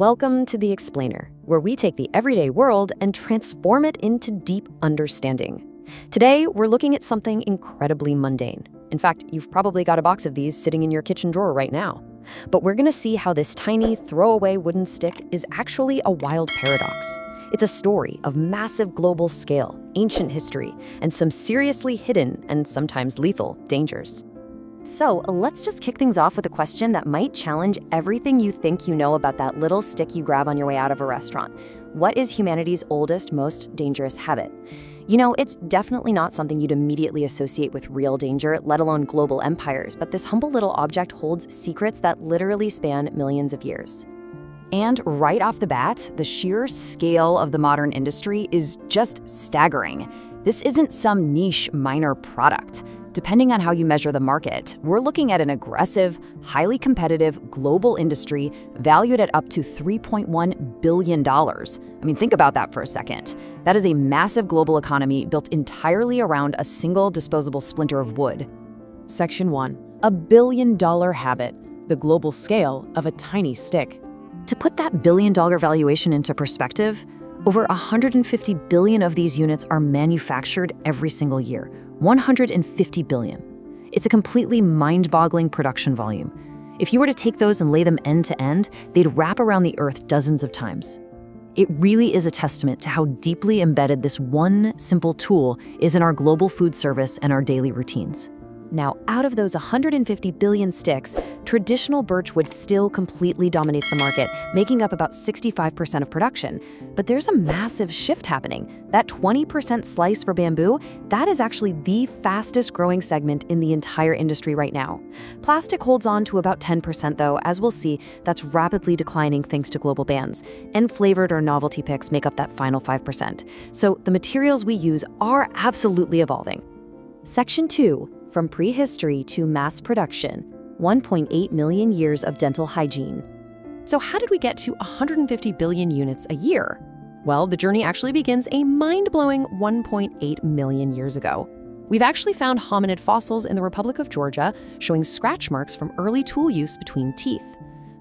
Welcome to The Explainer, where we take the everyday world and transform it into deep understanding. Today, we're looking at something incredibly mundane. In fact, you've probably got a box of these sitting in your kitchen drawer right now. But we're going to see how this tiny, throwaway wooden stick is actually a wild paradox. It's a story of massive global scale, ancient history, and some seriously hidden and sometimes lethal dangers. So let's just kick things off with a question that might challenge everything you think you know about that little stick you grab on your way out of a restaurant. What is humanity's oldest, most dangerous habit? You know, it's definitely not something you'd immediately associate with real danger, let alone global empires, but this humble little object holds secrets that literally span millions of years. And right off the bat, the sheer scale of the modern industry is just staggering. This isn't some niche minor product. Depending on how you measure the market, we're looking at an aggressive, highly competitive global industry valued at up to $3.1 billion. I mean, think about that for a second. That is a massive global economy built entirely around a single disposable splinter of wood. Section 1. $1 billion habit, the global scale of a tiny stick. To put that billion-dollar valuation into perspective, over 150 billion of these units are manufactured every single year. 150 billion. It's a completely mind-boggling production volume. If you were to take those and lay them end to end, they'd wrap around the Earth dozens of times. It really is a testament to how deeply embedded this one simple tool is in our global food service and our daily routines. Now, out of those 150 billion sticks, traditional birchwood still completely dominates the market, making up about 65% of production. But there's a massive shift happening. That 20% slice for bamboo, that is actually the fastest growing segment in the entire industry right now. Plastic holds on to about 10% though, as we'll see, that's rapidly declining thanks to global bans. And flavored or novelty picks make up that final 5%. So the materials we use are absolutely evolving. Section 2. From prehistory to mass production, 1.8 million years of dental hygiene. So how did we get to 150 billion units a year? Well, the journey actually begins a mind-blowing 1.8 million years ago. We've actually found hominid fossils in the Republic of Georgia showing scratch marks from early tool use between teeth.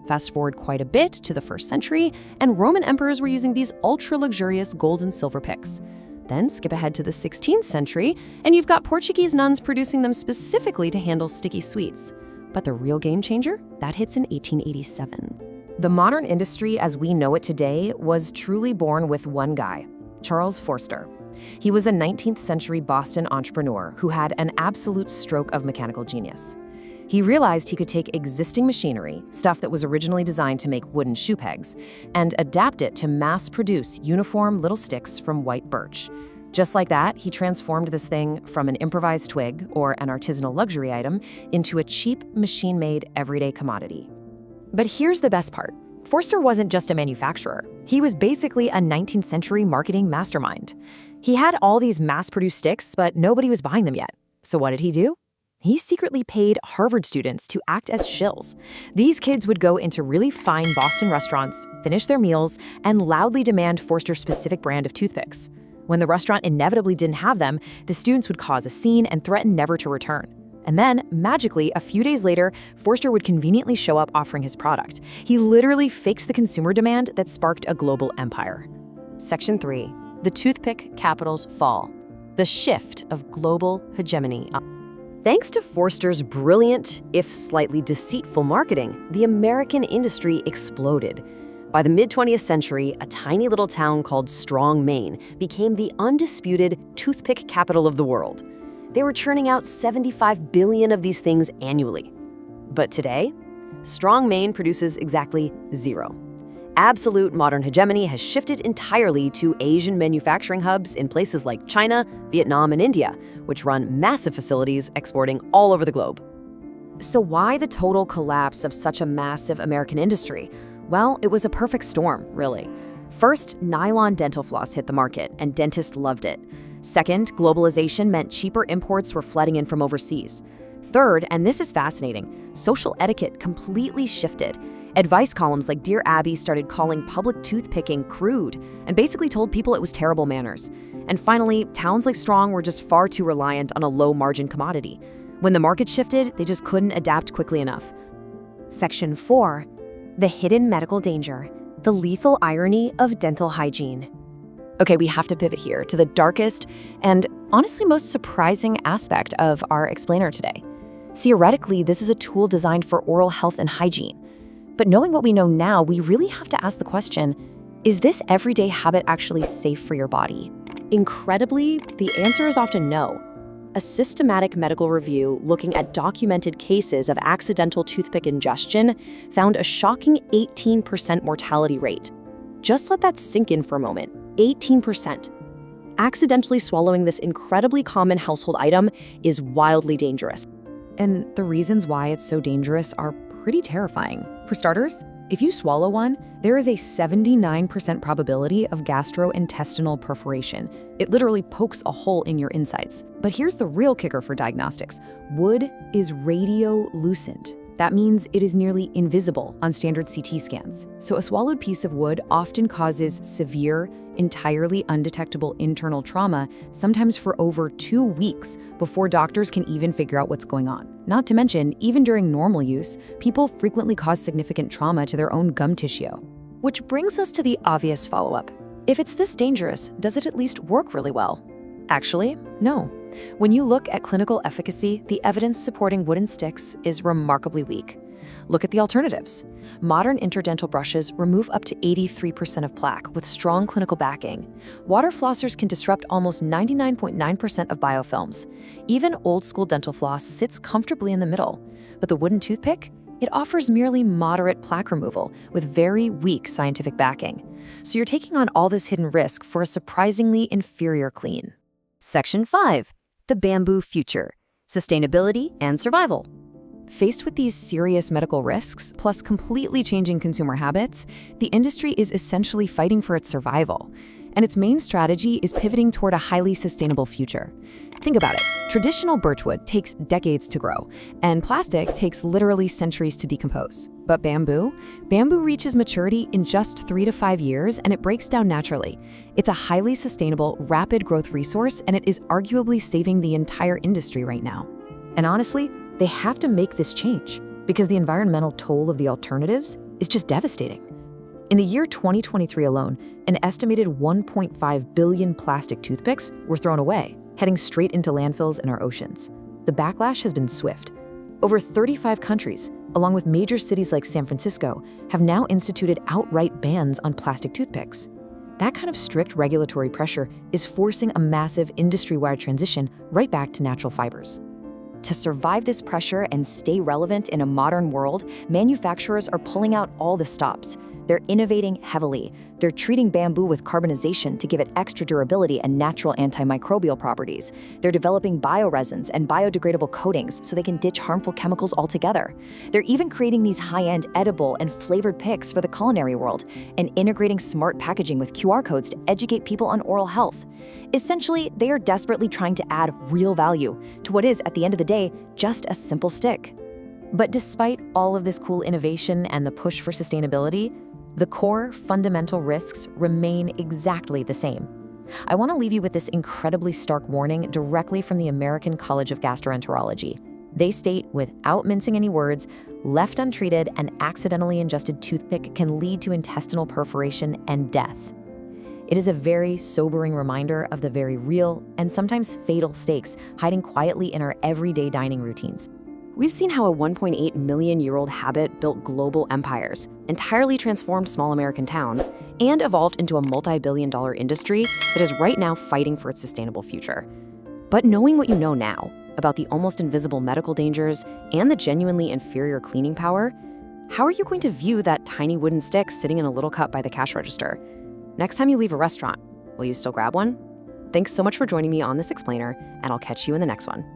Fast forward quite a bit to the 1st century, and Roman emperors were using these ultra-luxurious gold and silver picks. Then skip ahead to the 16th century, and you've got Portuguese nuns producing them specifically to handle sticky sweets. But the real game changer, that hits in 1887. The modern industry as we know it today was truly born with one guy, Charles Forster. He was a 19th century Boston entrepreneur who had an absolute stroke of mechanical genius. He realized he could take existing machinery, stuff that was originally designed to make wooden shoe pegs, and adapt it to mass-produce uniform little sticks from white birch. Just like that, he transformed this thing from an improvised twig, or an artisanal luxury item, into a cheap, machine-made, everyday commodity. But here's the best part. Forster wasn't just a manufacturer. He was basically a 19th century marketing mastermind. He had all these mass-produced sticks, but nobody was buying them yet. So what did he do? He secretly paid Harvard students to act as shills. These kids would go into really fine Boston restaurants, finish their meals, and loudly demand Forster's specific brand of toothpicks. When the restaurant inevitably didn't have them, the students would cause a scene and threaten never to return. And then, magically, a few days later, Forster would conveniently show up offering his product. He literally fakes the consumer demand that sparked a global empire. Section 3. The Toothpick Capital's Fall. The shift of global hegemony. Thanks to Forster's brilliant, if slightly deceitful marketing, the American industry exploded. By the mid-20th century, a tiny little town called Strong, Maine became the undisputed toothpick capital of the world. They were churning out 75 billion of these things annually. But today, Strong, Maine produces exactly 0. Absolute modern hegemony has shifted entirely to Asian manufacturing hubs in places like China, Vietnam, and India, which run massive facilities exporting all over the globe. So why the total collapse of such a massive American industry? Well, it was a perfect storm, really. First, nylon dental floss hit the market, and dentists loved it. Second, globalization meant cheaper imports were flooding in from overseas. Third, and this is fascinating, social etiquette completely shifted. Advice columns like Dear Abby started calling public toothpicking crude and basically told people it was terrible manners. And finally, towns like Strong were just far too reliant on a low-margin commodity. When the market shifted, they just couldn't adapt quickly enough. Section 4. The hidden medical danger, The lethal irony of dental hygiene. Okay, we have to pivot here to the darkest and honestly most surprising aspect of our explainer today. Theoretically, this is a tool designed for oral health and hygiene. But knowing what we know now, we really have to ask the question, is this everyday habit actually safe for your body? Incredibly, the answer is often no. A systematic medical review looking at documented cases of accidental toothpick ingestion found a shocking 18% mortality rate. Just let that sink in for a moment. 18%. Accidentally swallowing this incredibly common household item is wildly dangerous. And the reasons why it's so dangerous are pretty terrifying. For starters, if you swallow one, there is a 79% probability of gastrointestinal perforation. It literally pokes a hole in your insides. But here's the real kicker for diagnostics. Wood is radiolucent. That means it is nearly invisible on standard CT scans. So a swallowed piece of wood often causes severe, entirely undetectable internal trauma, sometimes for over 2 weeks before doctors can even figure out what's going on. Not to mention, even during normal use, people frequently cause significant trauma to their own gum tissue. Which brings us to the obvious follow-up. If it's this dangerous, does it at least work really well? Actually, no. When you look at clinical efficacy, the evidence supporting wooden sticks is remarkably weak. Look at the alternatives. Modern interdental brushes remove up to 83% of plaque with strong clinical backing. Water flossers can disrupt almost 99.9% of biofilms. Even old-school dental floss sits comfortably in the middle. But the wooden toothpick? It offers merely moderate plaque removal with very weak scientific backing. So you're taking on all this hidden risk for a surprisingly inferior clean. Section 5. The bamboo future. Sustainability and survival. Faced with these serious medical risks, plus completely changing consumer habits, the industry is essentially fighting for its survival. And its main strategy is pivoting toward a highly sustainable future. Think about it. Traditional birchwood takes decades to grow, and plastic takes literally centuries to decompose. But bamboo reaches maturity in just 3 to 5 years, and it breaks down naturally. It's a highly sustainable, rapid growth resource, and it is arguably saving the entire industry right now. And honestly, they have to make this change because the environmental toll of the alternatives is just devastating. In the year 2023 alone, an estimated 1.5 billion plastic toothpicks were thrown away, heading straight into landfills in our oceans. The backlash has been swift. Over 35 countries, along with major cities like San Francisco, have now instituted outright bans on plastic toothpicks. That kind of strict regulatory pressure is forcing a massive industry-wide transition right back to natural fibers. To survive this pressure and stay relevant in a modern world, manufacturers are pulling out all the stops. They're innovating heavily. They're treating bamboo with carbonization to give it extra durability and natural antimicrobial properties. They're developing bioresins and biodegradable coatings so they can ditch harmful chemicals altogether. They're even creating these high-end edible and flavored picks for the culinary world and integrating smart packaging with QR codes to educate people on oral health. Essentially, they are desperately trying to add real value to what is, at the end of the day, just a simple stick. But despite all of this cool innovation and the push for sustainability, the core fundamental risks remain exactly the same. I want to leave you with this incredibly stark warning directly from the American College of Gastroenterology. They state, without mincing any words, left untreated, an accidentally ingested toothpick can lead to intestinal perforation and death. It is a very sobering reminder of the very real and sometimes fatal stakes hiding quietly in our everyday dining routines. We've seen how a 1.8 million-year-old habit built global empires, entirely transformed small American towns, and evolved into a multi-billion-dollar industry that is right now fighting for its sustainable future. But knowing what you know now about the almost invisible medical dangers and the genuinely inferior cleaning power, how are you going to view that tiny wooden stick sitting in a little cup by the cash register? Next time you leave a restaurant, will you still grab one? Thanks so much for joining me on this explainer, and I'll catch you in the next one.